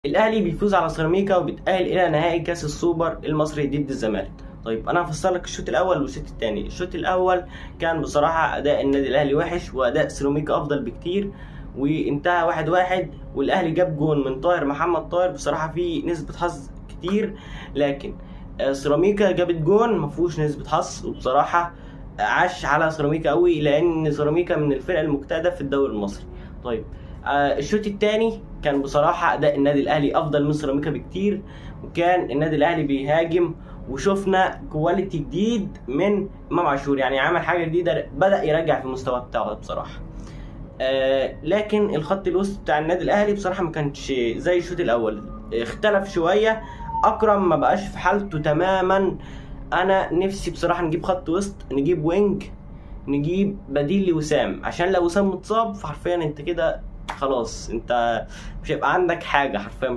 الاهلي بيفوز على سيراميكا وبيتأهل الى نهائي كاس السوبر المصري ضد الزمالك. طيب انا هفسر لك الشوط الاول والشوط الثاني. الشوط الاول كان بصراحه اداء النادي الاهلي وحش واداء سيراميكا افضل بكتير، وانتهى 1-1 والاهلي جاب جون من طاهر محمد طاهر. بصراحه في نسبه حظ كتير، لكن سيراميكا جابت جون ما فيهوش نسبه حظ، وبصراحه عاش على سيراميكا قوي لان سيراميكا من الفرق المجتهده في الدوري المصري. طيب الشوط الثاني كان بصراحه اداء النادي الاهلي افضل من سيراميكا بكتير، وكان النادي الاهلي بيهاجم وشفنا كواليتي جديد من امام عاشور، يعني عمل حاجه جديده، بدا يرجع في المستوى بتاعه بصراحه. لكن الخط الوسط بتاع النادي الاهلي بصراحه ما كانش زي الشوط الاول، اختلف شويه. اكرم ما بقاش في حالته تماما. انا نفسي بصراحه نجيب خط وسط، نجيب وينج، نجيب بديل لوسام، عشان لو وسام متصاب فحرفيا انت كده خلاص، انت مش هيبقى عندك حاجه حرفيا.